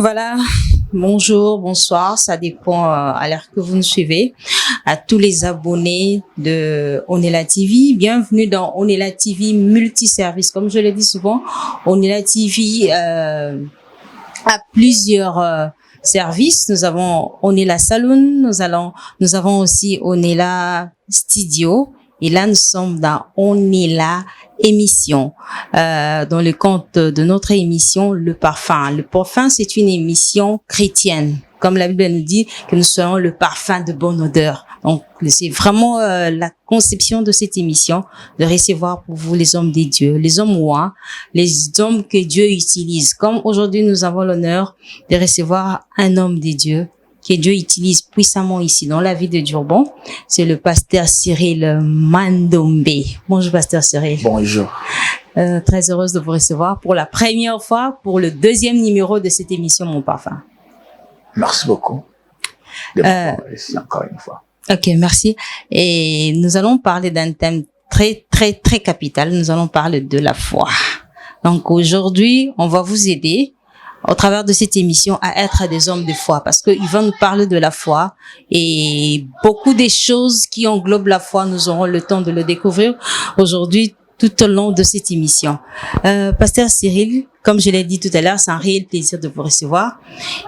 Voilà, bonjour, bonsoir, ça dépend à l'heure que vous nous suivez. À tous les abonnés de Onela TV, bienvenue dans Onela TV multiservice. Comme je le dis souvent, Onela TV a plusieurs services. Nous avons Onela Saloon, nous avons aussi Onela Studio. Et là, nous sommes dans Onela émission. Dans le compte de notre émission, Le Parfum. Le Parfum, c'est une émission chrétienne. Comme la Bible nous dit, que nous soyons le parfum de bonne odeur. Donc, c'est vraiment la conception de cette émission, de recevoir pour vous les hommes des dieux, les hommes ouins, les hommes que Dieu utilise. Comme aujourd'hui, nous avons l'honneur de recevoir un homme des dieux que Dieu utilise puissamment ici dans la vie de Durban, c'est le pasteur Cyril Mandombe. Bonjour pasteur Cyril. Bonjour. Très heureuse de vous recevoir pour la première fois, pour le deuxième numéro de cette émission Mon Parfum. Merci beaucoup de m'avoir ici encore une fois. Ok, merci. Et nous allons parler d'un thème très capital. Nous allons parler de la foi. Donc aujourd'hui, on va vous aider au travers de cette émission à être des hommes de foi, parce qu'il va nous parler de la foi et beaucoup des choses qui englobent la foi, nous aurons le temps de le découvrir aujourd'hui tout au long de cette émission. Pasteur Cyril, comme je l'ai dit tout à l'heure, c'est un réel plaisir de vous recevoir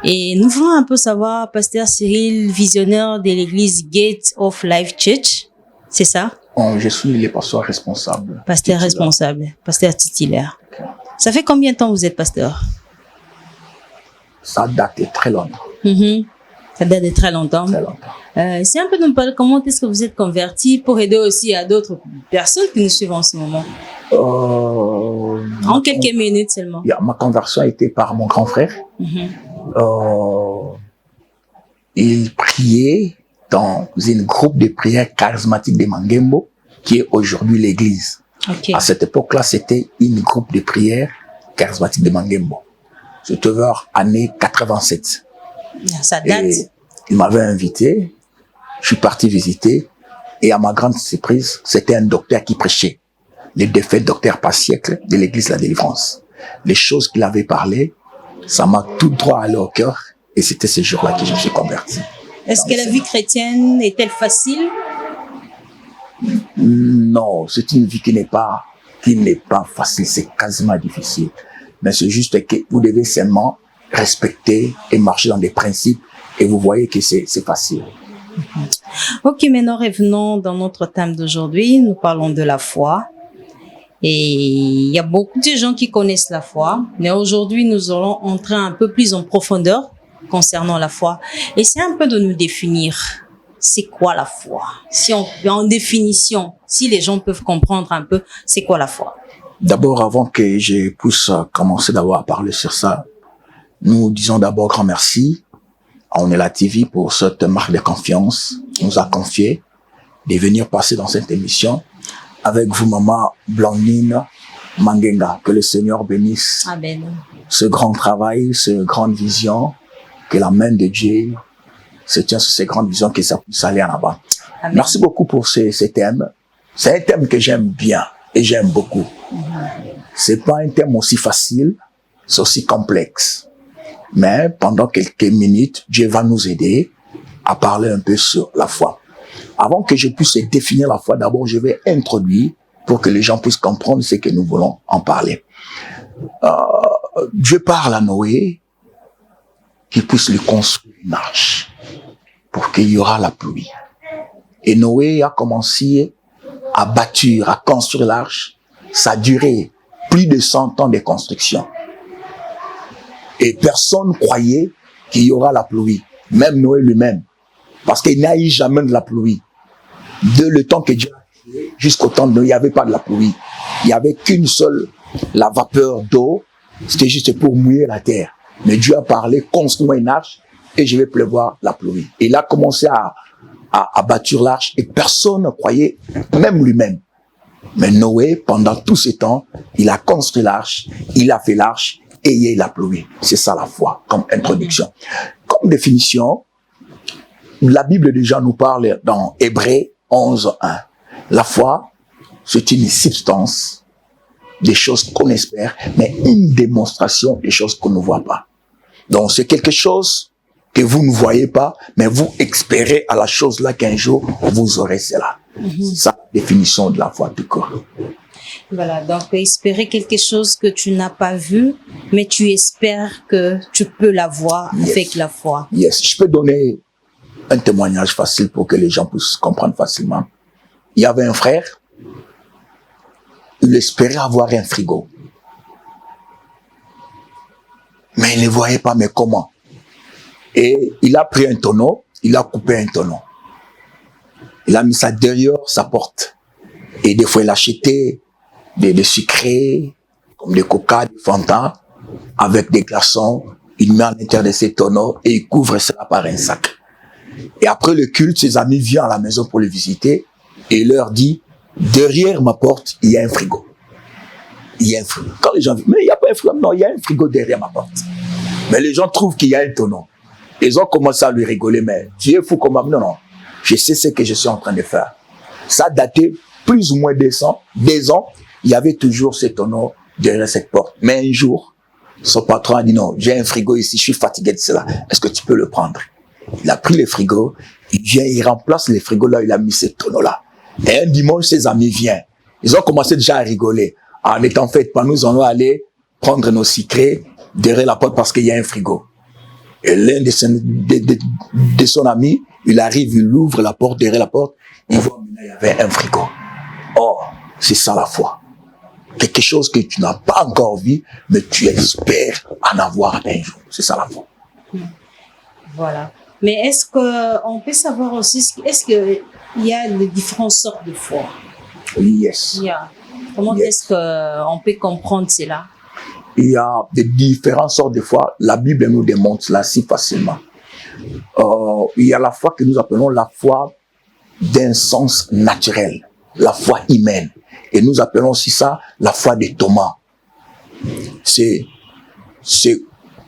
et nous voulons un peu savoir, Pasteur Cyril, visionnaire de l'église Gate of Life Church, c'est ça? Je suis le pasteur responsable. Pasteur responsable, pasteur titulaire. Okay. Ça fait combien de temps vous êtes pasteur? Ça date de très longtemps. Ça date de très longtemps. Très longtemps. C'est un peu nous parler comment est-ce que vous êtes converti pour aider aussi à d'autres personnes qui nous suivent en ce moment. En quelques minutes seulement. Ma conversion a été par mon grand frère. Il priait dans une groupe de prière charismatique de Mangembo, qui est aujourd'hui l'église. Okay. À cette époque-là, c'était une groupe de prière charismatique de Mangembo. C'était vers année 87. Ça date. Et il m'avait invité, je suis parti visiter, et à ma grande surprise, c'était un docteur qui prêchait. Les défaits docteur par siècle de l'église de la délivrance. Les choses qu'il avait parlé, ça m'a tout droit allé au cœur, et c'était ce jour-là que je me suis converti. Est-ce que la vie chrétienne est-elle facile? Non, c'est une vie qui n'est pas facile, c'est quasiment difficile. Mais c'est juste que vous devez seulement respecter et marcher dans des principes et vous voyez que c'est facile. Ok, maintenant revenons dans notre thème d'aujourd'hui. Nous parlons de la foi. Et il y a beaucoup de gens qui connaissent la foi, mais aujourd'hui nous allons entrer un peu plus en profondeur concernant la foi. Et c'est un peu de nous définir. C'est quoi la foi? Si on, en définition, si les gens peuvent comprendre un peu, c'est quoi la foi? D'abord, avant que je puisse commencer d'abord à parler sur ça, nous disons d'abord grand merci à Onela TV pour cette marque de confiance qu'on nous a confiée de venir passer dans cette émission avec vous, maman Blandine Mangenga. Que le Seigneur bénisse Amen. Ce grand travail, cette grande vision, que la main de Dieu se tient sur ces grandes visions, que ça puisse aller en avant. Amen. Merci beaucoup pour ce thème. C'est un thème que j'aime bien et j'aime beaucoup. C'est pas un thème aussi facile, c'est aussi complexe. Mais pendant quelques minutes, Dieu va nous aider à parler un peu sur la foi. Avant que je puisse définir la foi, d'abord, je vais introduire pour que les gens puissent comprendre ce que nous voulons en parler. Dieu parle à Noé qu'il puisse lui construire une arche pour qu'il y aura la pluie. Et Noé a commencé à bâtir, à construire l'arche. Ça a duré plus de 100 ans de construction. Et personne ne croyait qu'il y aura la pluie. Même Noé lui-même. Parce qu'il n'y a eu jamais de la pluie. De le temps que Dieu a créé jusqu'au temps de Noé, il n'y avait pas de la pluie. Il n'y avait qu'une seule, la vapeur d'eau. C'était juste pour mouiller la terre. Mais Dieu a parlé, construis une arche et je vais pleuvoir la pluie. Et il a commencé à bâtir l'arche et personne ne croyait, même lui-même. Mais Noé, pendant tout ce temps, il a construit l'arche, il a fait l'arche et il y a eu la pluie. C'est ça la foi, comme introduction. Comme définition, la Bible déjà nous parle dans Hébreux 11:1. La foi, c'est une substance des choses qu'on espère, mais une démonstration des choses qu'on ne voit pas. Donc, c'est quelque chose que vous ne voyez pas, mais vous espérez à la chose là qu'un jour, vous aurez cela. C'est ça la définition de la foi tout court. Voilà, donc espérer quelque chose que tu n'as pas vu, mais tu espères que tu peux l'avoir avec la foi. Yes, je peux donner un témoignage facile pour que les gens puissent comprendre facilement. Il y avait un frère, il espérait avoir un frigo. Mais il ne voyait pas, mais comment? Et il a pris un tonneau, il a coupé un tonneau. Il a mis ça derrière sa porte. Et des fois, il achetait des sucrés, comme des coca, des Fanta, avec des glaçons. Il met à l'intérieur de ces tonneaux et il couvre cela par un sac. Et après le culte, ses amis viennent à la maison pour le visiter et il leur dit, derrière ma porte, il y a un frigo. Il y a un frigo. Quand les gens disent, mais il n'y a pas un frigo. Non, il y a un frigo derrière ma porte. Mais les gens trouvent qu'il y a un tonneau. Ils ont commencé à lui rigoler, mais tu es fou comme moi. Non, non. Je sais ce que je suis en train de faire. Ça datait plus ou moins des ans. Il y avait toujours ce tonneau derrière cette porte. Mais un jour, son patron a dit non, j'ai un frigo ici, je suis fatigué de cela. Est-ce que tu peux le prendre? Il a pris le frigo, il vient, il remplace le frigo là, il a mis ce tonneau là. Et un dimanche, ses amis viennent. Ils ont commencé déjà à rigoler. En étant fait, pas nous allons aller prendre nos sucrés derrière la porte parce qu'il y a un frigo. Et l'un de son ami, il arrive, il ouvre la porte, derrière la porte, il voit qu'il y avait un frigo. Oh, c'est ça la foi. Quelque chose que tu n'as pas encore vu, mais tu espères en avoir un jour. C'est ça la foi. Voilà. Mais est-ce qu'on peut savoir aussi, est-ce qu'il y a de différentes sortes de foi? Yes. Comment est-ce qu'on peut comprendre cela? Il y a de différentes sortes de foi. La Bible nous démontre cela si facilement. Il y a la foi que nous appelons la foi d'un sens naturel, la foi humaine. Et nous appelons aussi ça la foi de Thomas. C'est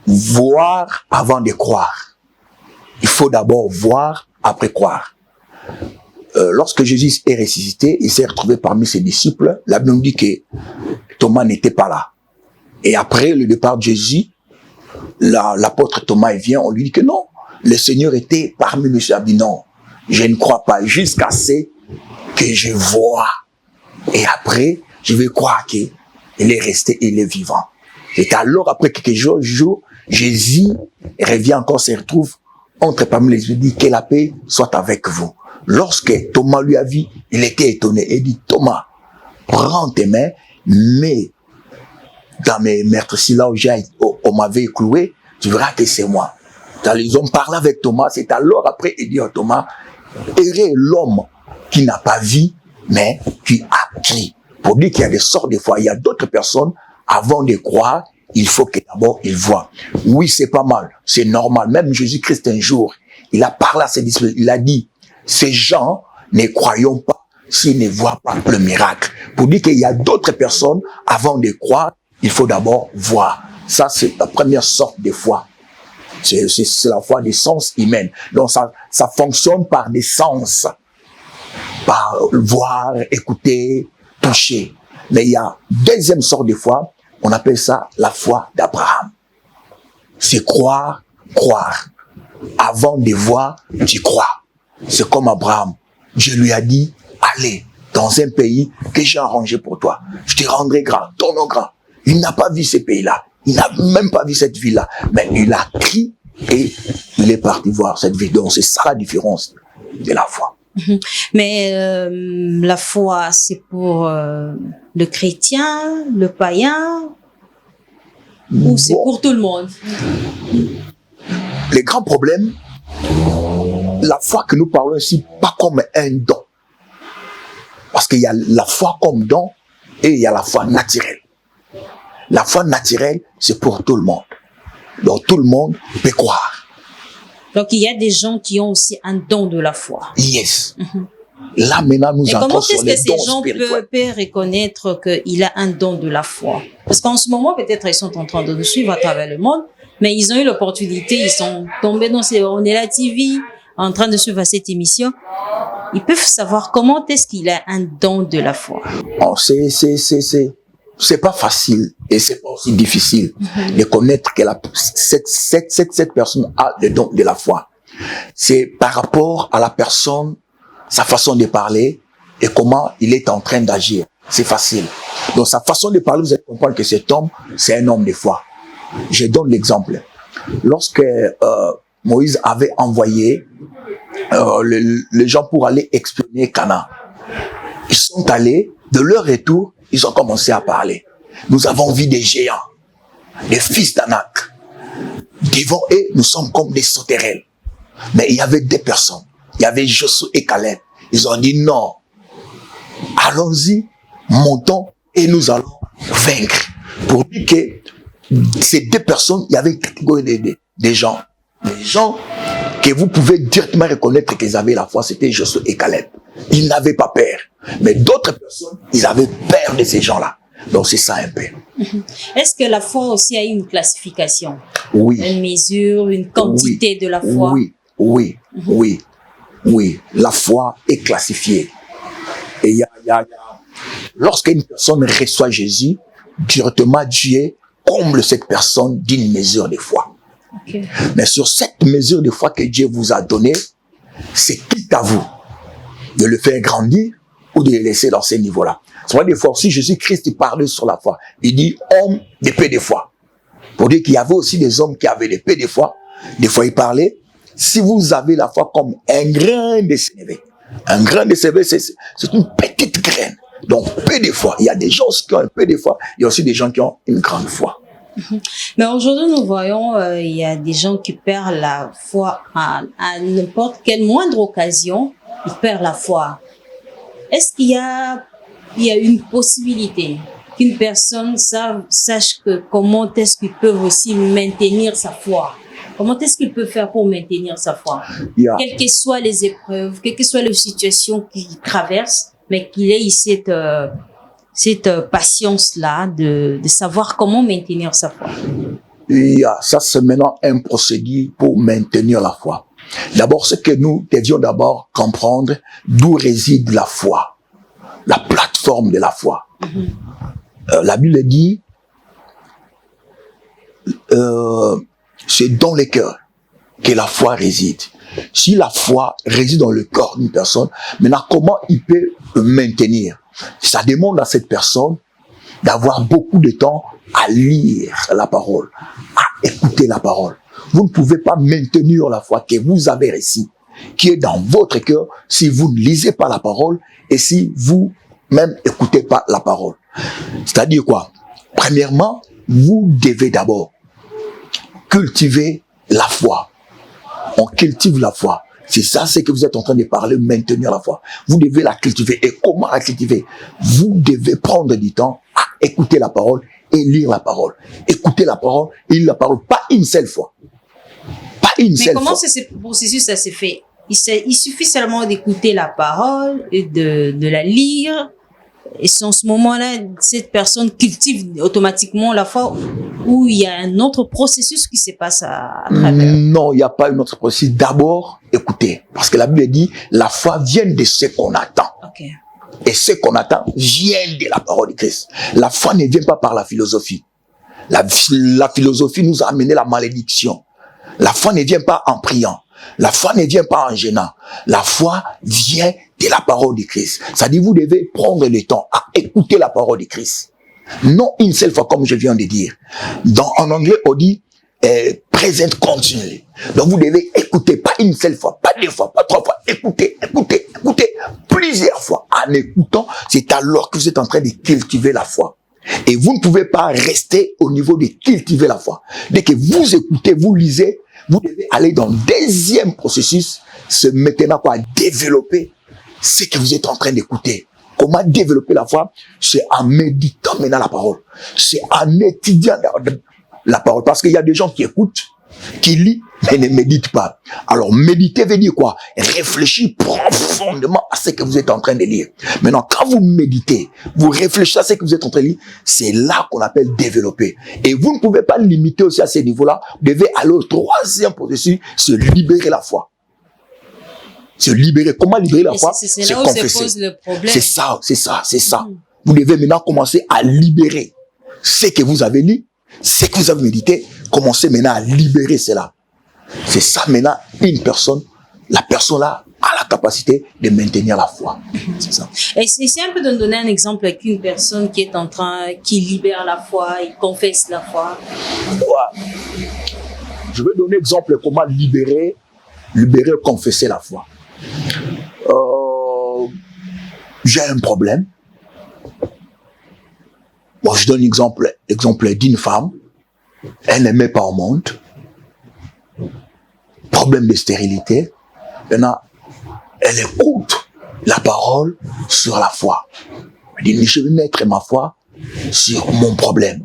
voir avant de croire. Il faut d'abord voir après croire. Lorsque Jésus est ressuscité, il s'est retrouvé parmi ses disciples. La Bible nous dit que Thomas n'était pas là. Et après le départ de Jésus, l'apôtre Thomas vient, on lui dit que non, le Seigneur était parmi nous. Il dit non, je ne crois pas jusqu'à ce que je vois. Et après, je vais croire qu'il est resté, il est vivant. Et alors, après quelques jours, Jésus revient encore, se retrouve entre parmi les yeux, dit que la paix soit avec vous. Lorsque Thomas lui a vu, il était étonné. Il dit, Thomas, prends tes mains, mets dans mes meurtres-ci, là où on m'avait cloué, tu verras que c'est moi. Ils ont parlé avec Thomas, c'est alors après, il dit à Thomas, heureux l'homme qui n'a pas vu, mais qui a cru. Pour dire qu'il y a des sortes de foi, il y a d'autres personnes, avant de croire, il faut que d'abord ils voient. Oui, c'est pas mal, c'est normal. Même Jésus-Christ un jour, il a parlé à ses disciples, il a dit, ces gens ne croyons pas s'ils ne voient pas le miracle. Pour dire qu'il y a d'autres personnes, avant de croire, il faut d'abord voir. Ça, c'est la première sorte de foi. C'est la foi des sens humains. Donc, ça fonctionne par des sens. Par voir, écouter, toucher. Mais il y a deuxième sorte de foi, on appelle ça la foi d'Abraham. C'est croire. Avant de voir, tu crois. C'est comme Abraham. Dieu lui a dit, allez dans un pays que j'ai arrangé pour toi. Je te rendrai grand, ton nom grand. Il n'a pas vu ce pays-là. Il n'a même pas vu cette ville-là. Mais il a crié et il est parti voir cette ville. Donc c'est ça la différence de la foi. Mais la foi, c'est pour le chrétien, le païen, ou c'est pour tout le monde? Les grands problèmes, la foi que nous parlons ici, pas comme un don. Parce qu'il y a la foi comme don et il y a la foi naturelle. La foi naturelle, c'est pour tout le monde. Donc tout le monde peut croire. Donc il y a des gens qui ont aussi un don de la foi. Yes. Là maintenant nous entrons sur les dons spirituels. Comment est-ce que ces gens peuvent reconnaître qu'il a un don de la foi? Parce qu'en ce moment, peut-être ils sont en train de nous suivre à travers le monde, mais ils ont eu l'opportunité, ils sont tombés dans On est la TV, en train de suivre cette émission. Ils peuvent savoir comment est-ce qu'il a un don de la foi. Oh, c'est c'est pas facile et c'est pas aussi difficile de connaître que cette personne a le don de la foi. C'est par rapport à la personne, sa façon de parler et comment il est en train d'agir. C'est facile. Donc sa façon de parler, vous allez comprendre que cet homme, c'est un homme de foi. Je donne l'exemple. Lorsque Moïse avait envoyé les gens pour aller explorer Canaan, ils sont allés, de leur retour, ils ont commencé à parler. Nous avons vu des géants, des fils d'Anak. Devant eux, nous sommes comme des sauterelles. Mais il y avait deux personnes. Il y avait Josué et Caleb. Ils ont dit non. Allons-y, montons et nous allons vaincre. Pour dire que ces deux personnes, il y avait une catégorie des gens. Des gens que vous pouvez directement reconnaître qu'ils avaient la foi, c'était Josué et Caleb. Ils n'avaient pas peur. Mais d'autres personnes, ils avaient peur de ces gens-là. Donc c'est ça un peu. Est-ce que la foi aussi a une classification? Oui. Une mesure, une quantité de la foi? Oui. La foi est classifiée. Et lorsqu'une personne reçoit Jésus, directement Dieu comble cette personne d'une mesure de foi. Okay. Mais sur cette mesure de foi que Dieu vous a donnée, c'est qui à vous de le faire grandir ou de le laisser dans ce niveau-là. C'est vrai, des fois aussi, Jésus-Christ parlait sur la foi. Il dit homme de peu de foi. Pour dire qu'il y avait aussi des hommes qui avaient de peu de foi. Des fois, il parlait, si vous avez la foi comme un grain de sénévé. Un grain de sénévé, c'est une petite graine. Donc, peu de foi. Il y a des gens qui ont un peu de foi. Il y a aussi des gens qui ont une grande foi. Mais aujourd'hui, nous voyons, il y a des gens qui perdent la foi à n'importe quelle moindre occasion. Ils perdent la foi. Est-ce qu'il y a une possibilité qu'une personne sache comment est-ce qu'ils peuvent aussi maintenir sa foi? Comment est-ce qu'il peut faire pour maintenir sa foi? Quelles que soient les épreuves, quelles que soient les situations qu'il traverse, mais qu'il ait cette patience-là de savoir comment maintenir sa foi. Ça, c'est maintenant un procédé pour maintenir la foi. D'abord, ce que nous devions d'abord comprendre, d'où réside la foi, la plateforme de la foi. La Bible dit, c'est dans le cœur que la foi réside. Si la foi réside dans le corps d'une personne, maintenant comment il peut maintenir? Ça demande à cette personne d'avoir beaucoup de temps à lire la parole, à écouter la parole. Vous ne pouvez pas maintenir la foi que vous avez reçue, qui est dans votre cœur, si vous ne lisez pas la parole et si vous-même écoutez pas la parole. C'est-à-dire quoi? Premièrement, vous devez d'abord cultiver la foi. On cultive la foi. C'est ça, c'est que vous êtes en train de parler, maintenir la foi. Vous devez la cultiver. Et comment la cultiver? Vous devez prendre du temps à écouter la parole et lire la parole. Écouter la parole et lire la parole. Pas une seule fois. Pas une seule fois. Mais comment ce processus, ça s'est fait? Il suffit seulement d'écouter la parole et de la lire. Et c'est en ce moment-là, cette personne cultive automatiquement la foi, ou il y a un autre processus qui se passe à travers? Non, il n'y a pas un autre processus. D'abord, écoutez. Parce que la Bible dit, la foi vient de ce qu'on attend. Okay. Et ce qu'on attend vient de la parole de Christ. La foi ne vient pas par la philosophie. La philosophie nous a amené la malédiction. La foi ne vient pas en priant. La foi ne vient pas en gênant. La foi vient de la parole de Christ. Ça dit, vous devez prendre le temps à écouter la parole de Christ. Non une seule fois, comme je viens de dire. En anglais, on dit present continually. Donc, vous devez écouter, pas une seule fois, pas deux fois, pas trois fois. Écoutez plusieurs fois. En écoutant, c'est alors que vous êtes en train de cultiver la foi. Et vous ne pouvez pas rester au niveau de cultiver la foi. Dès que vous écoutez, vous lisez, vous devez aller dans le deuxième processus, se maintenant à développer ce que vous êtes en train d'écouter. Comment développer la foi? C'est en méditant maintenant la parole. C'est en étudiant la parole. Parce qu'il y a des gens qui écoutent, qui lisent, mais ne méditent pas. Alors, méditer veut dire quoi? Réfléchir profondément à ce que vous êtes en train de lire. Maintenant, quand vous méditez, vous réfléchissez à ce que vous êtes en train de lire, c'est là qu'on appelle développer. Et vous ne pouvez pas limiter aussi à ce niveau-là. Vous devez aller au troisième processus, se libérer la foi. Se libérer. Comment libérer la foi? C'est là où se pose le problème. C'est ça. Vous devez maintenant commencer à libérer ce que vous avez lu, ce que vous avez médité. Commencez maintenant à libérer cela. C'est ça maintenant, une personne, la personne là a la capacité de maintenir la foi. C'est ça. Et c'est un peu de donner un exemple avec une personne qui est en train, qui libère la foi, il confesse la foi. Ouais. Je vais donner exemple comment libérer, confesser la foi. J'ai un problème. Bon, je donne l'exemple d'une femme. Elle n'aimait pas au monde. Problème de stérilité. Maintenant, elle écoute la parole sur la foi. Elle dit, je vais mettre ma foi sur mon problème.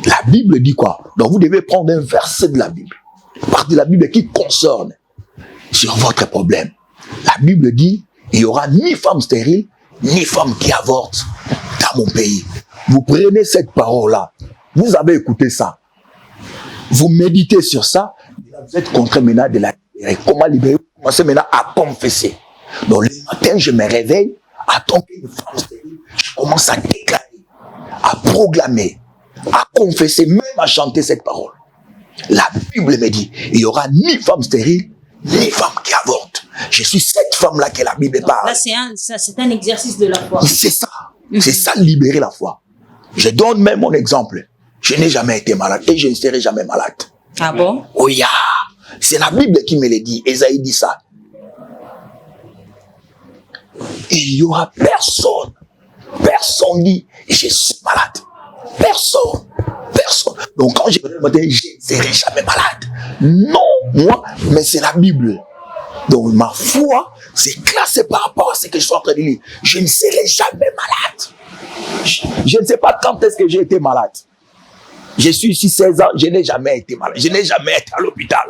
La Bible dit quoi? Donc vous devez prendre un verset de la Bible. Partie de la Bible qui concerne sur votre problème. La Bible dit, il n'y aura ni femme stérile, ni femme qui avorte dans mon pays. Vous prenez cette parole-là. Vous avez écouté ça. Vous méditez sur ça. Vous êtes contraint maintenant de la libérer. Comment libérer? Vous commencez maintenant à confesser. Donc le matin, je me réveille. En tant qu'une femme stérile, je commence à déclarer, à proclamer, à confesser, même à chanter cette parole. La Bible me dit, il n'y aura ni femme stérile, ni femme qui avorte. Je suis cette femme-là que la Bible parle. Là, c'est un exercice de la foi. C'est ça. C'est ça, libérer la foi. Je donne même mon exemple. Je n'ai jamais été malade et je ne serai jamais malade. Ah bon? Oui, c'est la Bible qui me le dit. Ésaïe dit ça. Il n'y aura personne. Personne dit, je suis malade. Personne. Donc quand je me dis, je ne serai jamais malade. Non, moi, mais c'est la Bible. Donc ma foi, c'est classé par rapport à ce que je suis en train de lire. Je ne serai jamais malade. Je ne sais pas quand est-ce que j'ai été malade. Je suis ici 16 ans, je n'ai jamais été malade. Je n'ai jamais été à l'hôpital.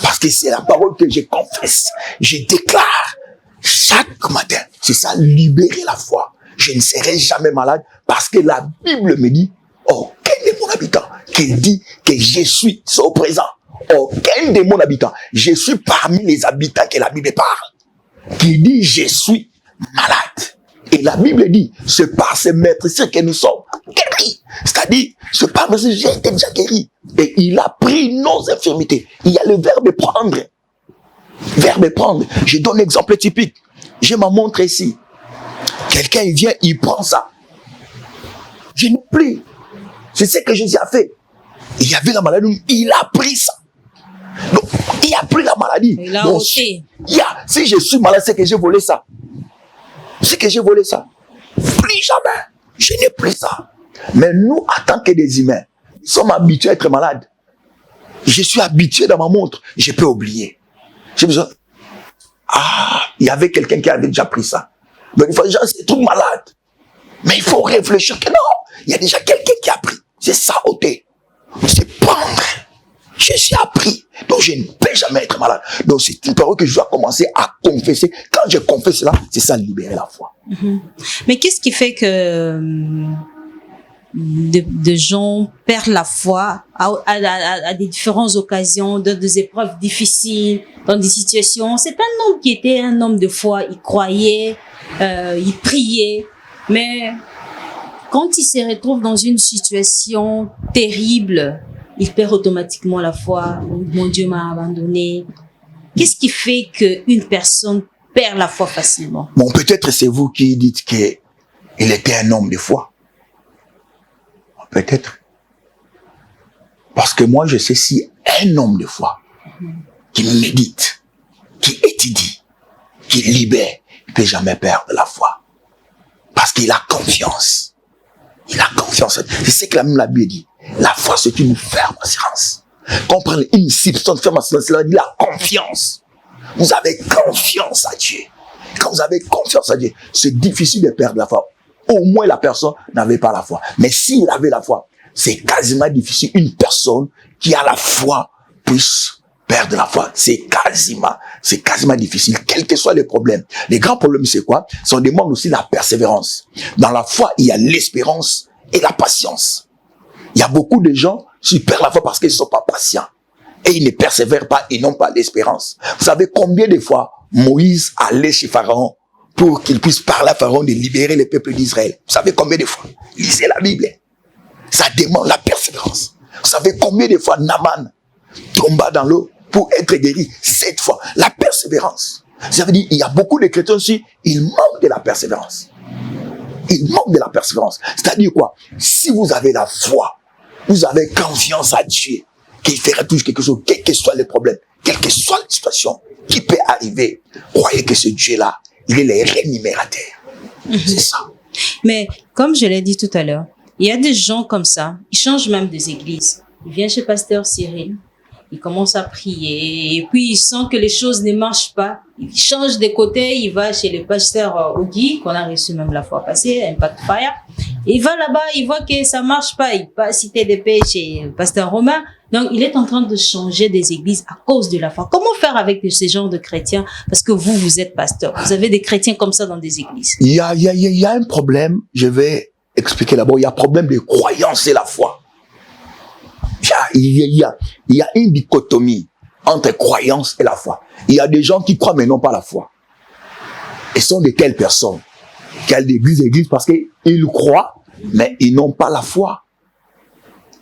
Parce que c'est la parole que je confesse. Je déclare chaque matin. C'est ça, libérer la foi. Je ne serai jamais malade parce que la Bible me dit, aucun de mon habitant qui dit que je suis au présent. Aucun de mon habitant. Je suis parmi les habitants que la Bible parle. Qui dit je suis malade. Et la Bible dit, c'est par ces maîtrises que nous sommes guéris. C'est-à-dire, c'est par mes j'ai été déjà guéri. Et il a pris nos infirmités. Il y a le verbe prendre. Verbe prendre. Je donne un exemple typique. J'ai ma montre ici. Quelqu'un, il vient, il prend ça. Je n'ai plus. C'est ce que Jésus a fait. Il y avait la maladie, il a pris ça. Donc, il a pris la maladie. Il a donc, ôté. Si je suis malade, c'est que j'ai volé ça. C'est que j'ai volé ça. Plus jamais. Je n'ai plus ça. Mais nous, en tant que des humains, nous sommes habitués à être malades. Je suis habitué dans ma montre. Je peux oublier. J'ai besoin. Il y avait quelqu'un qui avait déjà pris ça. Donc, il faut déjà, c'est tout malade. Mais il faut réfléchir que non. Il y a déjà quelqu'un qui a pris. C'est ça, ôter. C'est prendre. Je suis appris. Donc, je ne peux jamais être malade. Donc, c'est une parole que je dois commencer à confesser. Quand je confesse cela, c'est ça, libérer la foi. Mm-hmm. Mais qu'est-ce qui fait que de gens perdent la foi à des différentes occasions, dans des épreuves difficiles, dans des situations? C'est un homme qui était un homme de foi. Il croyait, il priait. Mais quand il se retrouve dans une situation terrible, il perd automatiquement la foi. Mon Dieu m'a abandonné. Qu'est-ce qui fait qu'une personne perd la foi facilement? Bon, peut-être c'est vous qui dites qu'il était un homme de foi. Peut-être. Parce que moi, je sais si un homme de foi qui médite, qui étudie, qui libère, il ne peut jamais perdre la foi. Parce qu'il a confiance. Il a confiance. C'est ce que même la Bible dit. La foi, c'est une ferme assurance. Quand on prend une substance ferme assurance, cela dit la confiance. Vous avez confiance à Dieu. Quand vous avez confiance à Dieu, c'est difficile de perdre la foi. Au moins, la personne n'avait pas la foi. Mais s'il avait la foi, c'est quasiment difficile. Une personne qui a la foi puisse perdre la foi. C'est quasiment difficile, quels que soient les problèmes. Les grands problèmes, c'est quoi? Ça demande aussi la persévérance. Dans la foi, il y a l'espérance et la patience. Il y a beaucoup de gens qui perdent la foi parce qu'ils ne sont pas patients. Et ils ne persévèrent pas et n'ont pas l'espérance. Vous savez combien de fois Moïse allait chez Pharaon pour qu'il puisse parler à Pharaon de libérer le peuple d'Israël. Vous savez combien de fois? Lisez la Bible. Ça demande la persévérance. Vous savez combien de fois Naaman tomba dans l'eau pour être guéri? 7 fois. La persévérance. Ça veut dire, il y a beaucoup de chrétiens aussi, ils manquent de la persévérance. Ils manquent de la persévérance. C'est-à-dire quoi? Si vous avez la foi, vous avez confiance à Dieu, qu'il fera toujours quelque chose, quel que soit le problème, quelle que soit la situation qui peut arriver, croyez que ce Dieu-là, il est le rémunérateur. C'est ça. Mais comme je l'ai dit tout à l'heure, il y a des gens comme ça, ils changent même des églises. Ils viennent chez Pasteur Cyril, ils commencent à prier, et puis ils sentent que les choses ne marchent pas. Il change de côté, il va chez le pasteur Ogi, qu'on a reçu même la fois passée, Impact Fire. Il va là-bas, il voit que ça marche pas, il passe citer des paix chez le pasteur Romain. Donc, il est en train de changer des églises à cause de la foi. Comment faire avec ces genres de chrétiens? Parce que vous êtes pasteur. Vous avez des chrétiens comme ça dans des églises. Il y a un problème, je vais expliquer d'abord, il y a un problème de croyance et la foi. Il y a une dichotomie entre croyance et la foi. Il y a des gens qui croient mais n'ont pas la foi. Et sont de quelles personnes? Quelles églises? Parce qu'ils croient mais ils n'ont pas la foi.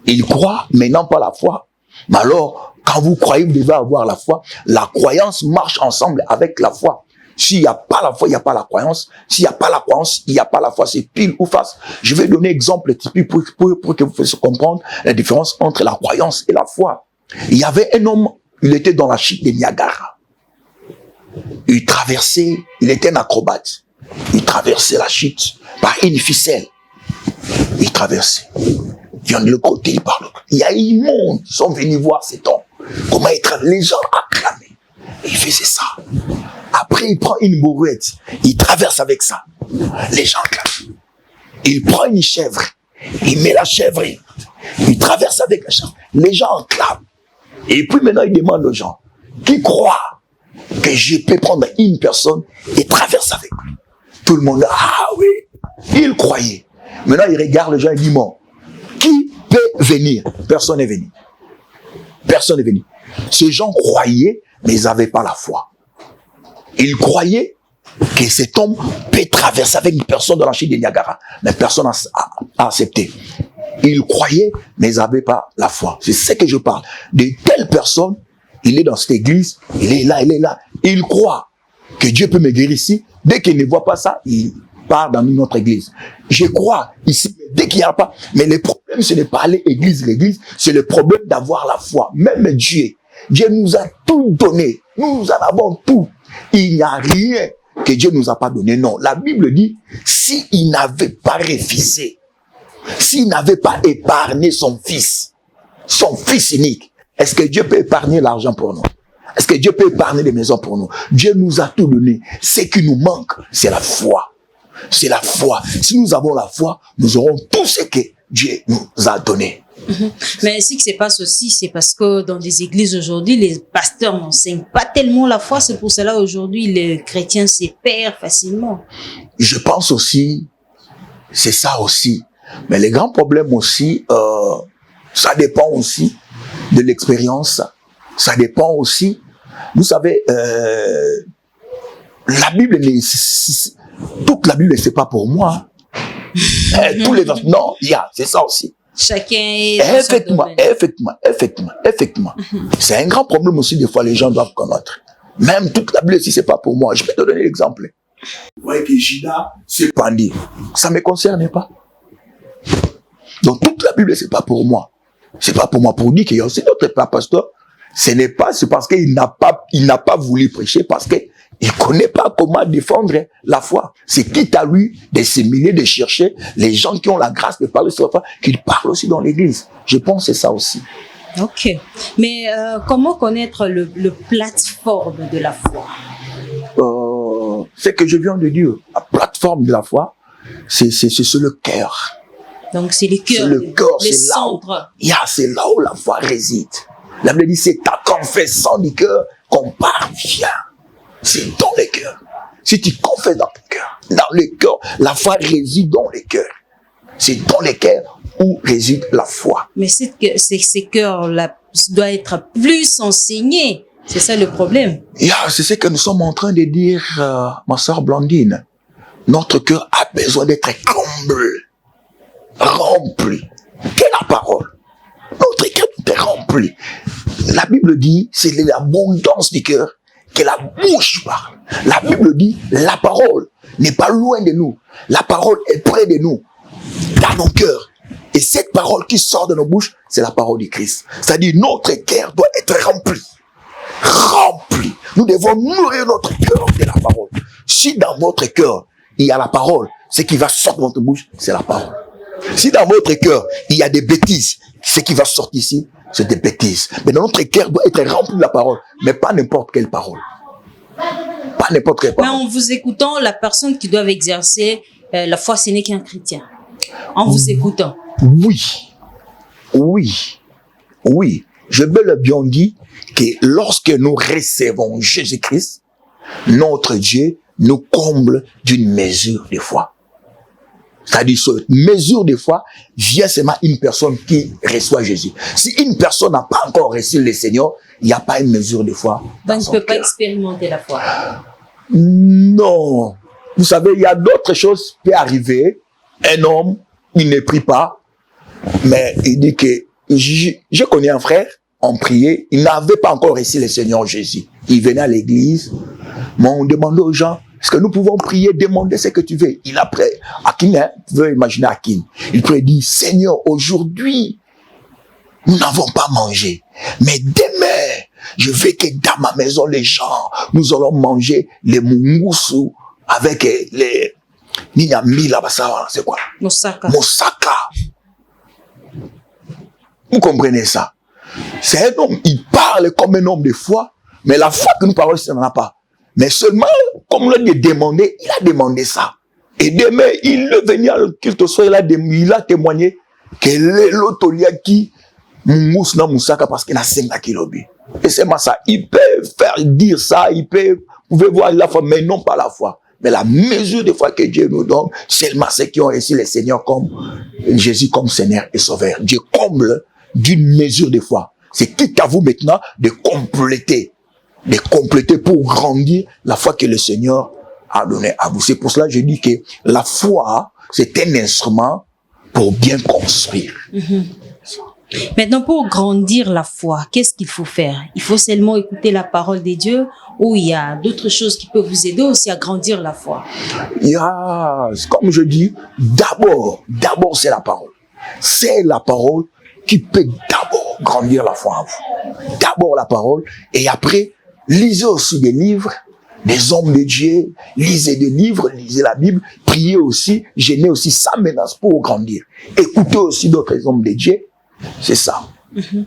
Ils croient mais n'ont pas la foi. Mais alors, quand vous croyez, vous devez avoir la foi. La croyance marche ensemble avec la foi. S'il n'y a pas la foi, il n'y a pas la croyance. S'il n'y a pas la croyance, il n'y a pas la foi. C'est pile ou face. Je vais donner exemple typique pour que vous puissiez comprendre la différence entre la croyance et la foi. Il y avait un homme, il était dans la chute de Niagara. Il traversait, il était un acrobate. Il traversait la chute par une ficelle. Il traversait. Il vient de l'autre côté, il parle. Il y a eu monde qui sont venus voir cet homme. Comment il traverse. Les gens acclamaient. Il faisait ça. Après, il prend une brouette. Il traverse avec ça. Les gens acclament. Il prend une chèvre. Il met la chèvre. Il traverse avec la chèvre. Les gens acclament. Et puis maintenant, il demande aux gens qui croient que je peux prendre une personne et traverser avec lui. Tout le monde dit, ah oui, il croyait. Maintenant, il regarde les gens et dit, bon, qui peut venir? Personne n'est venu. Personne n'est venu. Ces gens croyaient, mais ils n'avaient pas la foi. Ils croyaient que cet homme peut traverser avec une personne dans la chute de Niagara. Mais personne n'a accepté. Ils croyaient, mais ils n'avaient pas la foi. C'est ce que je parle. De telle personne, il est dans cette église, il est là. Il croit que Dieu peut me guérir ici. Dès qu'il ne voit pas ça, il part dans une autre église. Je crois ici, dès qu'il n'y a pas. Mais le problème, ce n'est pas aller l'église, c'est le problème d'avoir la foi. Même Dieu nous a tout donné. Nous en avons tout. Il n'y a rien que Dieu nous a pas donné. Non, la Bible dit, s'il n'avait pas refusé, s'il n'avait pas épargné son fils unique, est-ce que Dieu peut épargner l'argent pour nous? Est-ce que Dieu peut épargner les maisons pour nous? Dieu nous a tout donné. Ce qui nous manque, c'est la foi. C'est la foi. Si nous avons la foi, nous aurons tout ce que Dieu nous a donné. Mais ce qui se passe aussi, c'est parce que dans des églises aujourd'hui, les pasteurs n'enseignent pas tellement la foi. C'est pour cela aujourd'hui, les chrétiens se perdent facilement. Je pense aussi, c'est ça aussi. Mais les grands problèmes aussi, ça dépend aussi de l'expérience. Ça dépend aussi. Vous savez, la Bible, toute la Bible, c'est pas pour moi. Tous les non, c'est ça aussi. Chacun est effectivement. C'est un grand problème aussi, des fois, les gens doivent connaître. Même toute la Bible, si c'est pas pour moi. Je vais te donner l'exemple. Vous voyez que Judas s'est pendu. Ça me concerne pas. Donc, toute la Bible, c'est pas pour moi. C'est pas pour moi. Pour dire qu'il y a aussi d'autres pasteurs. C'est parce qu'il n'a pas voulu prêcher, parce qu'il connaît pas comment défendre la foi. C'est quitte à lui de s'éminer, de chercher les gens qui ont la grâce de parler sur la foi, qu'ils parlent aussi dans l'église. Je pense que c'est ça aussi. Ok. Mais comment connaître le plateforme de la foi? C'est que je viens de dire. La plateforme de la foi, c'est le cœur. Donc c'est le cœur, c'est centre. C'est là où la foi réside. La Bible dit, c'est ta confession du cœur qu'on parvient. C'est dans le cœur. Si tu confesses dans le cœur, la foi réside dans le cœur. C'est dans le cœur où réside la foi. Mais ces cœurs-là doivent être plus enseignés C'est ça le problème. C'est ce que nous sommes en train de dire, ma sœur Blandine. Notre cœur a besoin d'être comblé, rempli. Quelle est la parole? Notre cœur est rempli. La Bible dit, c'est de l'abondance du cœur que la bouche parle. La Bible dit, la parole n'est pas loin de nous. La parole est près de nous, dans nos cœurs. Et cette parole qui sort de nos bouches, c'est la parole du Christ. C'est-à-dire, notre cœur doit être rempli. Rempli. Nous devons nourrir notre cœur de la parole. Si dans votre cœur, il y a la parole, ce qui va sortir de votre bouche, c'est la parole. Si dans votre cœur, il y a des bêtises, ce qui va sortir ici, c'est des bêtises. Mais notre cœur doit être rempli de la parole, mais pas n'importe quelle parole. Pas n'importe quelle parole. Mais en vous écoutant, la personne qui doit exercer la foi, ce n'est qu'un chrétien. En vous écoutant. Oui. Je veux le bien dire que lorsque nous recevons Jésus-Christ, notre Dieu nous comble d'une mesure de foi. C'est-à-dire, cette mesure de foi vient seulement une personne qui reçoit Jésus. Si une personne n'a pas encore reçu le Seigneur, il n'y a pas une mesure de foi. Donc, il ne peut pas expérimenter la foi. Non. Vous savez, il y a d'autres choses qui peuvent arriver. Un homme, il ne prie pas, mais il dit que je connais un frère, on priait, il n'avait pas encore reçu le Seigneur Jésus. Il venait à l'église, mais on demandait aux gens, est-ce que nous pouvons prier, demander ce que tu veux? Il a pris, Akin, vous pouvez imaginer Akin. Il peut dire, Seigneur, aujourd'hui, nous n'avons pas mangé. Mais demain, je veux que dans ma maison, les gens, nous allons manger les mungoussou avec les Ninyambi là-bas, ça, c'est quoi? Moussaka. Vous comprenez ça? C'est un homme, il parle comme un homme de foi, mais la foi que nous parlons, ça n'en a pas. Mais seulement, comme on l'a demandé, il a demandé ça. Et demain, il est venu à culte soir, il a témoigné que l'autre qui mousse dans Moussaka parce qu'il a 5 kilos. Et c'est moi ça. Il peut faire dire ça, vous pouvez voir la foi, mais non pas la foi. Mais la mesure de foi que Dieu nous donne, seulement ceux qui ont reçu le Seigneur comme Jésus comme Seigneur et Sauveur. Dieu comble d'une mesure de foi. C'est quitte à vous maintenant de compléter pour grandir la foi que le Seigneur a donnée à vous. C'est pour cela que je dis que la foi, c'est un instrument pour bien construire. Mm-hmm. Maintenant, pour grandir la foi, qu'est-ce qu'il faut faire? Il faut seulement écouter la parole de Dieu ou il y a d'autres choses qui peuvent vous aider aussi à grandir la foi? Comme je dis, d'abord, c'est la parole. C'est la parole qui peut d'abord grandir la foi en vous. D'abord la parole, et après, lisez aussi des livres, des hommes de Dieu, lisez des livres, lisez la Bible, priez aussi, jeûnez aussi, ça menace pour grandir. Écoutez aussi d'autres hommes de Dieu, c'est ça. Mm-hmm.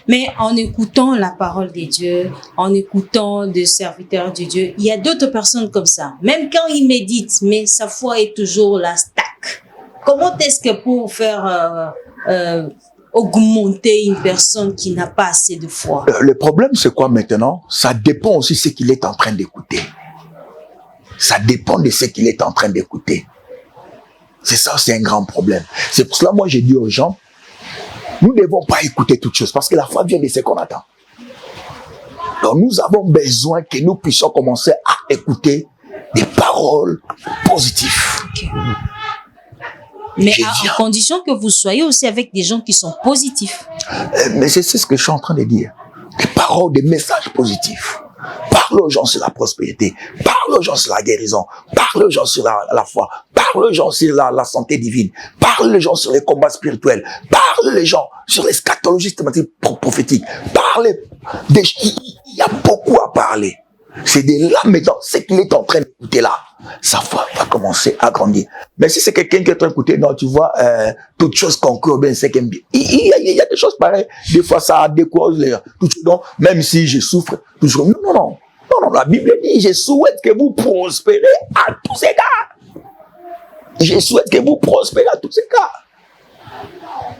Mais en écoutant la parole de Dieu, en écoutant des serviteurs de Dieu, il y a d'autres personnes comme ça. Même quand ils méditent, mais sa foi est toujours la stack. Comment est-ce que pour faire augmenter une personne qui n'a pas assez de foi? Le problème, c'est quoi maintenant? Ça dépend aussi de ce qu'il est en train d'écouter. Ça dépend de ce qu'il est en train d'écouter. C'est ça, c'est un grand problème. C'est pour cela, moi, j'ai dit aux gens, nous ne devons pas écouter toutes choses parce que la foi vient de ce qu'on attend. Donc, nous avons besoin que nous puissions commencer à écouter des paroles positives. Okay. Mais en condition que vous soyez aussi avec des gens qui sont positifs. Mais c'est ce que je suis en train de dire. Des paroles, des messages positifs. Parle aux gens sur la prospérité. Parle aux gens sur la guérison. Parle aux gens sur la foi. Parle aux gens sur la santé divine. Parle aux gens sur les combats spirituels. Parle aux gens sur l'eschatologie prophétique. Il y a beaucoup à parler. C'est de là maintenant, ce qu'il est en train d'écouter là, sa foi va commencer à grandir. Mais si c'est quelqu'un qui est en train d'écouter, non, tu vois, toutes choses concourent bien, c'est qu'il y a des choses pareilles. Des fois, ça décourage les gens. Donc, même si je souffre, toujours, non, la Bible dit, je souhaite que vous prospérez à tous égards. Je souhaite que vous prospérez à tous égards.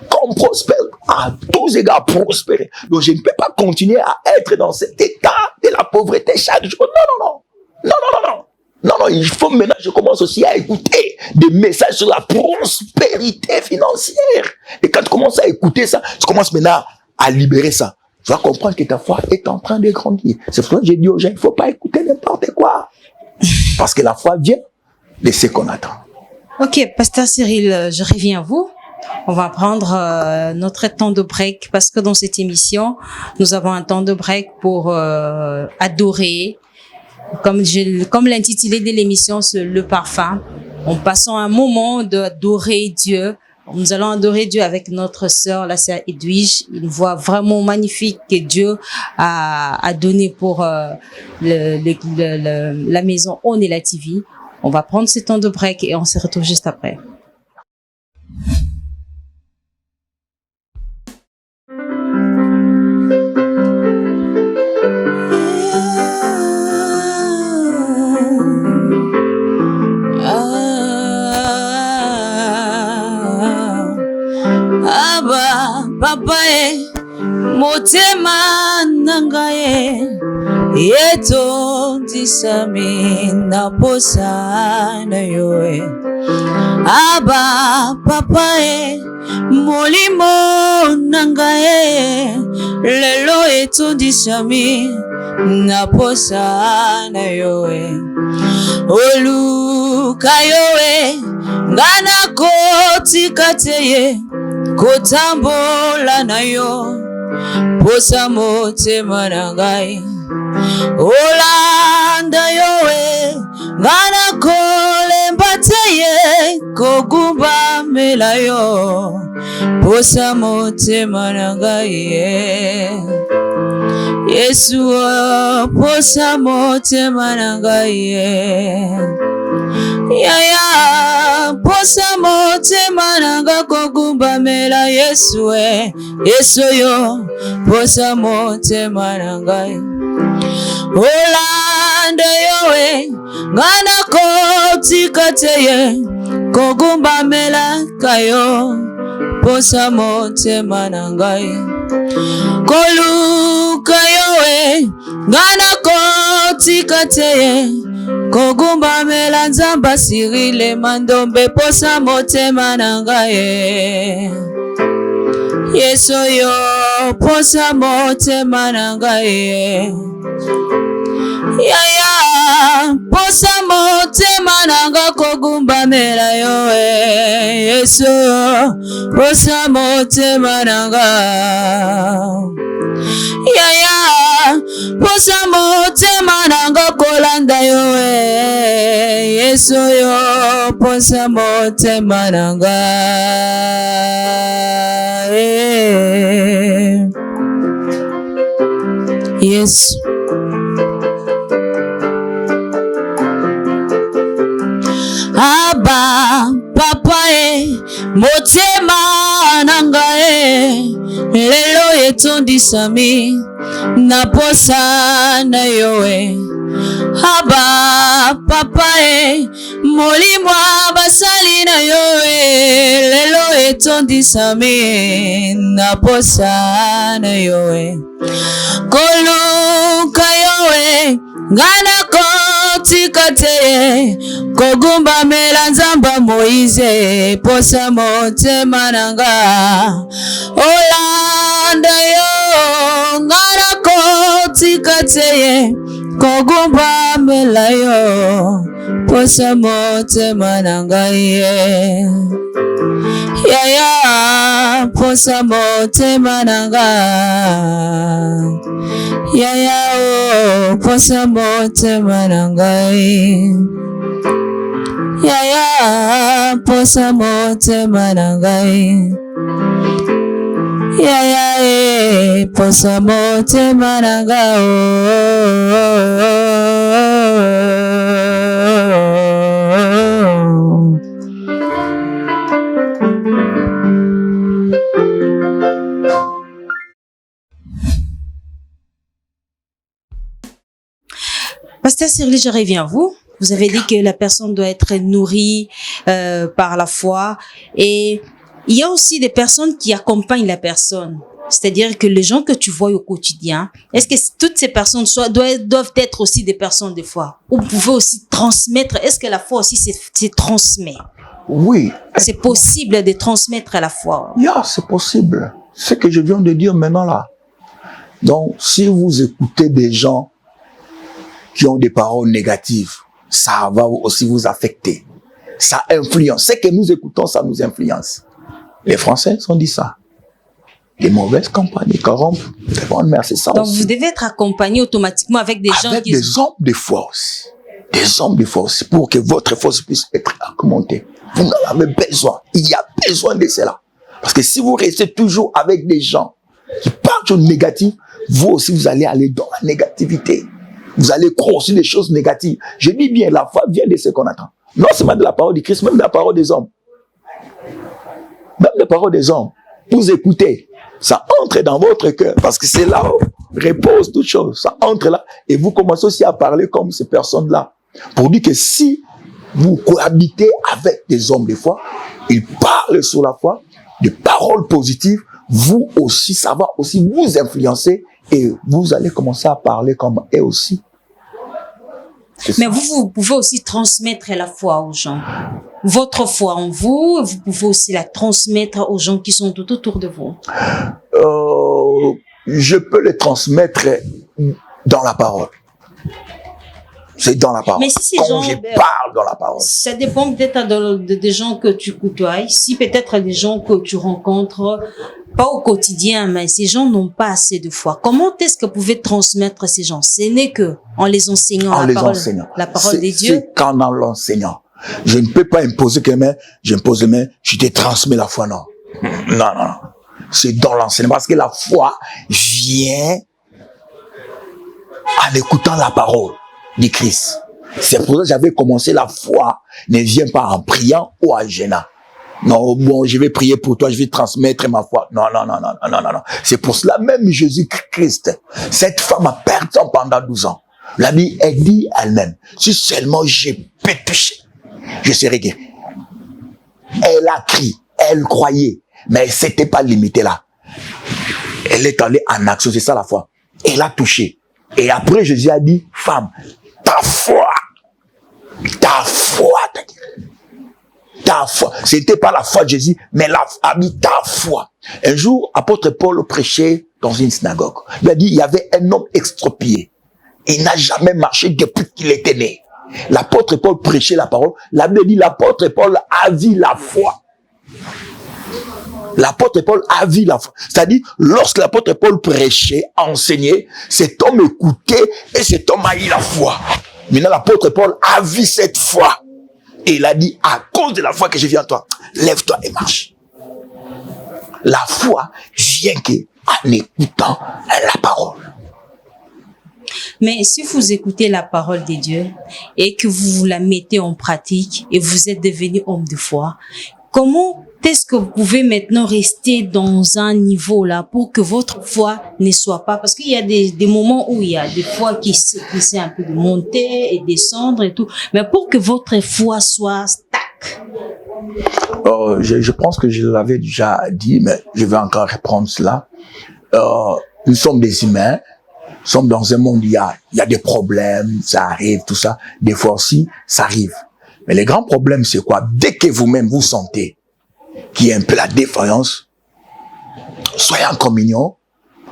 Qu'on prospère à tous égards, prospérer. Donc, je ne peux pas continuer à être dans cet état de la pauvreté chaque jour. Non, il faut maintenant, je commence aussi à écouter des messages sur la prospérité financière. Et quand tu commences à écouter ça, tu commences maintenant à libérer ça. tu vas comprendre que ta foi est en train de grandir. C'est pour ça que j'ai dit aux gens, il ne faut pas écouter n'importe quoi. Parce que la foi vient de ce qu'on attend. Ok, Pasteur Cyril, je reviens à vous. On va prendre notre temps de break parce que dans cette émission, nous avons un temps de break pour adorer. Comme l'intitulé de l'émission, c'est le parfum. En passant un moment d'adorer Dieu. Nous allons adorer Dieu avec notre sœur, la sœur Edwige. Une voix vraiment magnifique que Dieu a donné pour la maison On est la TV. On va prendre ce temps de break et on se retrouve juste après. Papa motema nangaye yeto disami na posa na yoe aba papa molimo nangaye lelo yeto disami na posa na yoe oluka yoe ngana koti kateye kotambola na yo posa motema na ngai olanda yowe ngana kolemba teye kogumba mela yo posa motema na ngai Yesu posa motema na ngai Yaya posa motema nanga kogumba mela Yesu Yesu yo posa motema nanga Olanda yowe ngana kotika teye kogumba mela kayo posa motema nanga Koluka yowe ngana kotika teye kogumba mela nzamba Sirile mandombe posa motema nangaye Yesu yo posa motema nangaye Yaya posa motema nanga kogumba mela yo Yesu yo posa motema nanga Yaya posa motema nanga kolanda yo Yesu yo posa motema nanga Yesu Aba papa motema nanga lelo etondisami na posa na yoe Aba papa molimwa basali na yoe lelo etondisami na posa na yoe koluka yoe ngana kotika teye kogumba mela nzamba Moize posa motema nanga olanda yo ngana kotika teye kogumba mela yo posa motema nanga Yaya posa motema nanga Yaya posa motema nanga Yaya posa motema nanga Yaya posa motema nanga Pasteur Cyril, je reviens à vous. Vous avez dit que la personne doit être nourrie par la foi. Et il y a aussi des personnes qui accompagnent la personne. C'est-à-dire que les gens que tu vois au quotidien, est-ce que toutes ces personnes doivent être aussi des personnes de foi? Ou vous pouvez aussi transmettre, est-ce que la foi aussi se transmet? Oui. C'est possible de transmettre la foi. Yeah, c'est possible. Ce que je viens de dire maintenant là. Donc, si vous écoutez des gens qui ont des paroles négatives, ça va aussi vous affecter. Ça influence. Ce que nous écoutons, ça nous influence. Les Français ont dit ça. Les mauvaises compagnies corrompent les bonnes mères, c'est ça. Donc, aussi. vous devez être accompagné automatiquement avec des gens avec qui... des hommes de foi aussi. Des hommes de foi aussi, pour que votre force puisse être augmentée. Vous en avez besoin. Il y a besoin de cela. Parce que si vous restez toujours avec des gens qui parlent de négatif, vous aussi, vous allez aller dans la négativité. Vous allez croire sur des choses négatives. Je dis bien, la foi vient de ce qu'on attend. Non seulement de la parole de Christ, même de la parole des hommes. Même la parole des hommes. Vous écoutez. Ça entre dans votre cœur. Parce que c'est là où repose toute chose. Ça entre là. Et vous commencez aussi à parler comme ces personnes-là. Pour dire que si vous cohabitez avec des hommes de foi, ils parlent sur la foi, des paroles positives, vous aussi, ça va aussi vous influencer et vous allez commencer à parler comme eux aussi. Mais vous pouvez aussi transmettre la foi aux gens. Votre foi en vous, vous pouvez aussi la transmettre aux gens qui sont tout autour de vous. Je peux les transmettre dans la parole. C'est dans la parole. Mais si ces quand gens, je parle dans la parole. Ça dépend peut-être des gens que tu côtoies. Si peut-être des gens que tu rencontres, pas au quotidien, mais ces gens n'ont pas assez de foi. Comment est-ce que vous pouvez transmettre ces gens? Ce n'est que en les enseignant la parole de Dieu. C'est qu'en l'enseignant. Je ne peux pas imposer que j'impose les mains, je te transmets la foi, non. Non. C'est dans l'enseignement. Parce que la foi vient en écoutant la parole du Christ. C'est pour ça que j'avais commencé. La foi ne vient pas en priant ou en gênant. Non, bon, je vais prier pour toi, je vais transmettre ma foi. Non. C'est pour cela même Jésus-Christ, cette femme a perdu pendant 12 ans. La Bible, elle dit elle-même, si seulement je peux toucher, je serai guéri. Elle a crié, elle croyait, mais elle s'était pas limitée là. Elle est allée en action, c'est ça la foi. Elle a touché. Et après, Jésus a dit, femme, ta foi t'a guéri. Ta foi. C'était pas la foi de Jésus, mais ta foi. Un jour, apôtre Paul prêchait dans une synagogue. Il a dit, il y avait un homme extropié. Il n'a jamais marché depuis qu'il était né. L'apôtre Paul prêchait la parole. La Bible dit, l'apôtre Paul a vu la foi. L'apôtre Paul a vu la foi. C'est-à-dire, lorsque l'apôtre Paul prêchait, enseignait, cet homme écoutait et cet homme a eu la foi. Maintenant, l'apôtre Paul a vu cette foi. Et il a dit, à cause de la foi que je viens à toi, lève-toi et marche. La foi vient qu'en écoutant la parole. Mais si vous écoutez la parole de Dieu et que vous la mettez en pratique et vous êtes devenu homme de foi, comment est-ce que vous pouvez maintenant rester dans un niveau là pour que votre foi ne soit pas... Parce qu'il y a des moments où il y a des fois qui essaient un peu de monter et descendre et tout. Mais pour que votre foi soit stack. Je pense que je l'avais déjà dit, mais je vais encore reprendre cela. Nous sommes des humains. Nous sommes dans un monde où il y a des problèmes, ça arrive, tout ça. Des fois aussi, ça arrive. Mais le grand problème, c'est quoi? Dès que vous-même vous sentez qu'il y a un peu la défaillance, soyez en communion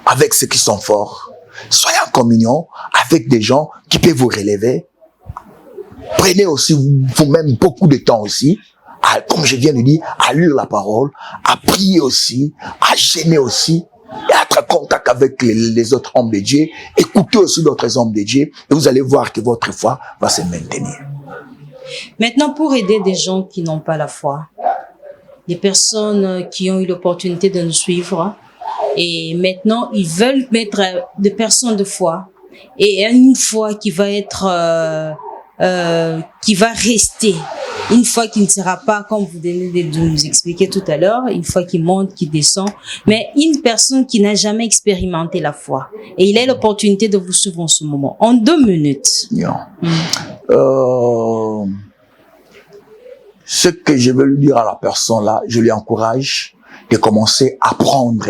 avec ceux qui sont forts. Soyez en communion avec des gens qui peuvent vous relever. Prenez aussi vous-même beaucoup de temps aussi, comme je viens de dire, à lire la parole, à prier aussi, à jeûner aussi, et à être en contact avec les autres hommes de Dieu. Écoutez aussi d'autres hommes de Dieu et vous allez voir que votre foi va se maintenir. Maintenant, pour aider des gens qui n'ont pas la foi, des personnes qui ont eu l'opportunité de nous suivre et maintenant ils veulent mettre des personnes de foi et une foi qui va être qui va rester, une foi qui ne sera pas comme vous venez de nous expliquer tout à l'heure, une foi qui monte, qui descend, mais une personne qui n'a jamais expérimenté la foi et il a l'opportunité de vous suivre en ce moment en 2 minutes. Ce que je veux lui dire à la personne là, je lui encourage de commencer à prendre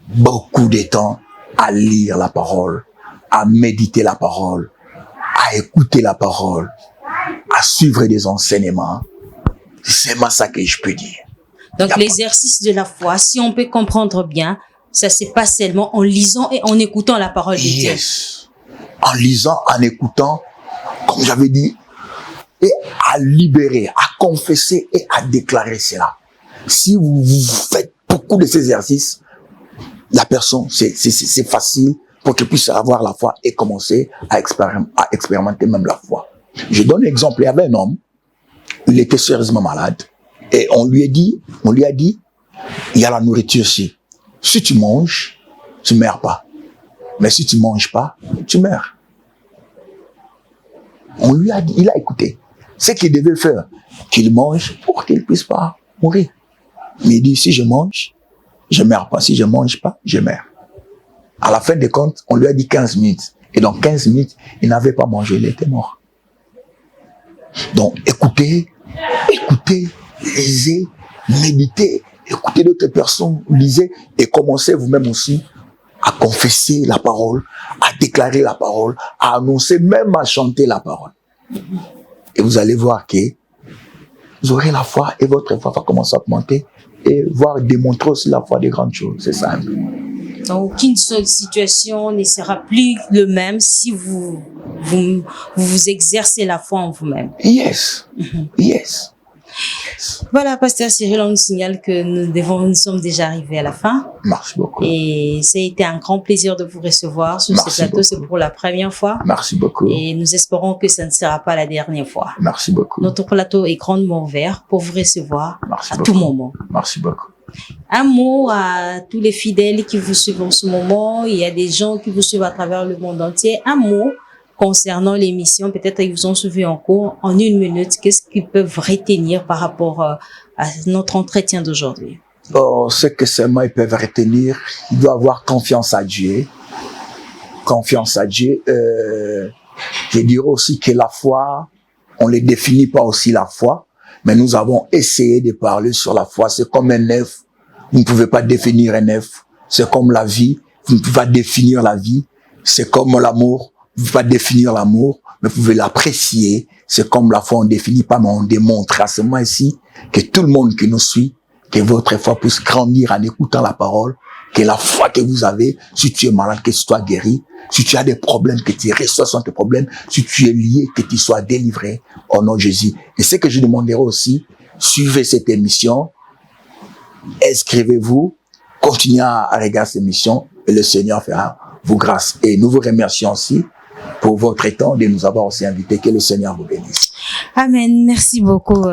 beaucoup de temps à lire la parole, à méditer la parole, à écouter la parole, à suivre des enseignements. C'est moi ça que je peux dire. Donc l'exercice de la foi, si on peut comprendre bien, Ça c'est pas seulement en lisant et en écoutant la parole de Dieu. Yes. En lisant, en écoutant, comme j'avais dit, et à libérer, à confesser et à déclarer cela. Si vous faites beaucoup de ces exercices, la personne, c'est facile pour qu'elle puisse avoir la foi et commencer à expérimenter même la foi. Je donne un exemple. Il y avait un homme, il était sérieusement malade et on lui a dit, il y a la nourriture ici. Si tu manges, tu meurs pas. Mais si tu manges pas, tu meurs. On lui a dit, il a écouté. Ce qu'il devait faire, qu'il mange pour qu'il puisse pas mourir. Mais il dit, si je mange, je meurs pas. Si je mange pas, je meurs. À la fin des comptes, on lui a dit 15 minutes. Et dans 15 minutes, il n'avait pas mangé, il était mort. Donc, écoutez, lisez, méditez, écoutez d'autres personnes, lisez et commencez vous-même aussi à confesser la parole, à déclarer la parole, à annoncer, même à chanter la parole. Et vous allez voir que vous aurez la foi et votre foi va commencer à augmenter et voir démontrer aussi la foi des grandes choses. C'est ça. Donc, aucune seule situation ne sera plus le même si vous exercez la foi en vous-même. Yes. Yes. Voilà, Pasteur Cyril, on nous signale que nous sommes déjà arrivés à la fin. Merci beaucoup. Et ça a été un grand plaisir de vous recevoir sur ce plateau. C'est pour la première fois. Merci beaucoup. Et nous espérons que ça ne sera pas la dernière fois. Merci beaucoup. Notre plateau est grandement ouvert pour vous recevoir tout moment. Merci beaucoup. Un mot à tous les fidèles qui vous suivent en ce moment. Il y a des gens qui vous suivent à travers le monde entier. Un mot concernant l'émission, peut-être ils vous ont suivi en cours, en 1 minute, qu'est-ce qu'ils peuvent retenir par rapport à notre entretien d'aujourd'hui? Ce que seulement ils peuvent retenir, ils doivent avoir confiance à Dieu. Confiance à Dieu. Je dirais aussi que la foi, on ne définit pas aussi la foi, mais nous avons essayé de parler sur la foi. C'est comme un œuf. Vous ne pouvez pas définir un œuf. C'est comme la vie. Vous ne pouvez pas définir la vie. C'est comme l'amour. Vous ne pouvez pas définir l'amour, mais vous pouvez l'apprécier. C'est comme la foi, on ne définit pas, mais on démontre à ce moment ici que tout le monde qui nous suit, que votre foi puisse grandir en écoutant la parole, que la foi que vous avez, si tu es malade, que tu sois guéri, si tu as des problèmes, que tu reçois tes problèmes, si tu es lié, que tu sois délivré au nom de Jésus. Et ce que je demanderai aussi, suivez cette émission, inscrivez-vous, continuez à regarder cette émission et le Seigneur fera vous grâce. Et nous vous remercions aussi pour votre temps de nous avoir aussi invités. Que le Seigneur vous bénisse. Amen. Merci beaucoup,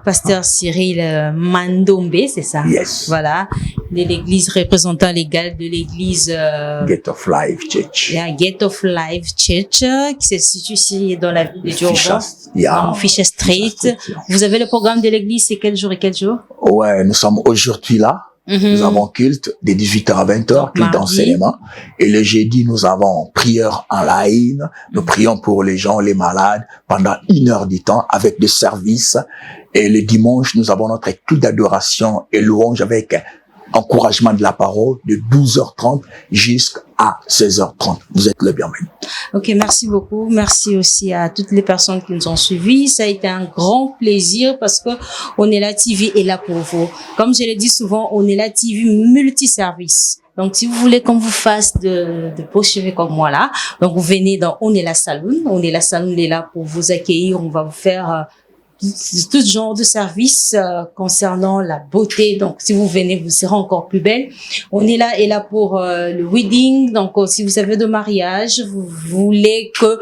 Pasteur Cyril Mandombe, c'est ça? Yes. Voilà. De l'église, représentant légal de l'église Gate of Life Church. Yeah, Gate of Life Church, qui se situe ici dans la ville de Durban, en Fisher Street. Vous avez le programme de l'église, c'est quel jour et quel jour? Ouais, nous sommes aujourd'hui là. Nous avons culte de 18h à 20h, culte d'enseignement. Et le jeudi, nous avons prière en ligne. Nous prions pour les gens, les malades, pendant 1 heure du temps avec des services. Et le dimanche, nous avons notre culte d'adoration et louange avec encouragement de la parole de 12h30 jusqu'à 16h30. Vous êtes le bienvenu. Ok, merci beaucoup. Merci aussi à toutes les personnes qui nous ont suivis. Ça a été un grand plaisir parce que Onela TV est là pour vous. Comme je le dis souvent, Onela TV multiservice. Donc, si vous voulez qu'on vous fasse de beaux cheveux comme moi là, donc vous venez dans Onela Saloon. Onela Saloon est là pour vous accueillir. On va vous faire tout genre de services concernant la beauté. Donc, si vous venez, vous serez encore plus belle. On est là pour le wedding. Donc, si vous avez de mariage, vous voulez que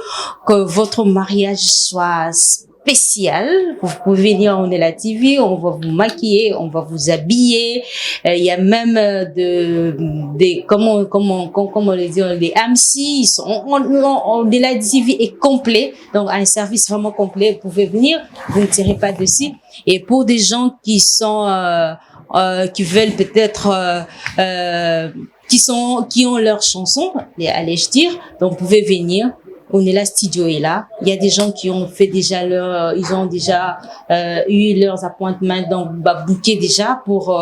votre mariage soit spécial, vous pouvez venir on est la TV, on va vous maquiller, on va vous habiller. Il y a même comment le dire, les MC, ils sont on est la TV est complet, donc un service vraiment complet. Vous pouvez venir, vous ne tirez pas dessus. Et pour des gens qui sont qui veulent peut-être qui ont leur chanson, allais-je dire, donc vous pouvez venir. On est là, studio est là. Il y a des gens qui ont fait déjà ils ont déjà eu leurs appointements, donc booké déjà pour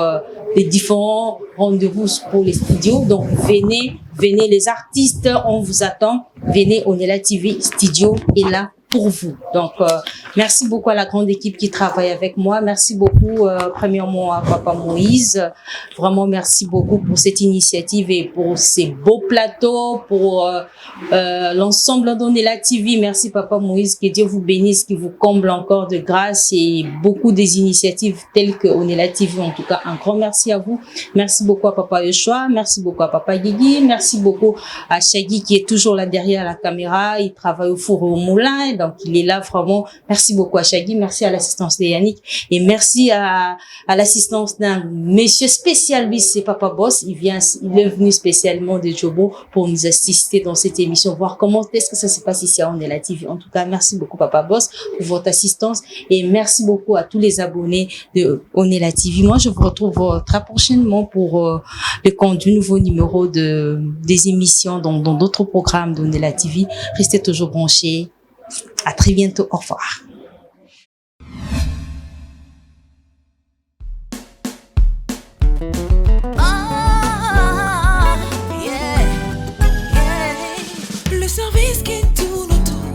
les différents rendez-vous pour les studios. Donc venez les artistes, on vous attend. Venez, on est là TV, studio est là pour vous. Donc, merci beaucoup à la grande équipe qui travaille avec moi. Merci beaucoup, premièrement, à Papa Moïse. Vraiment, merci beaucoup pour cette initiative et pour ces beaux plateaux, pour l'ensemble d'Onela TV. Merci, Papa Moïse. Que Dieu vous bénisse, qu'il vous comble encore de grâce et beaucoup des initiatives telles que Onela TV. En tout cas, un grand merci à vous. Merci beaucoup à Papa Yoshua. Merci beaucoup à Papa Guigui. Merci beaucoup à Shaggy qui est toujours là derrière la caméra. Il travaille au four et au moulin. Donc, il est là vraiment. Merci beaucoup à Shaggy. Merci à l'assistance de Yannick. Et merci à l'assistance d'un monsieur spécial. Lui, c'est Papa Boss. Il est venu spécialement de Djobo pour nous assister dans cette émission, voir comment est-ce que ça se passe ici à Onela TV. En tout cas, merci beaucoup Papa Boss pour votre assistance et merci beaucoup à tous les abonnés de Onela TV. Moi, je vous retrouve très prochainement pour le compte du nouveau numéro des émissions dans d'autres programmes d'Onela TV. Restez toujours branchés. À très bientôt. Au revoir. Le service qui tourne autour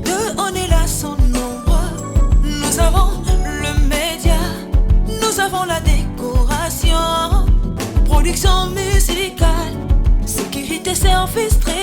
de Onela son nombre. Nous avons le média, nous avons la décoration, production musicale, sécurité, service très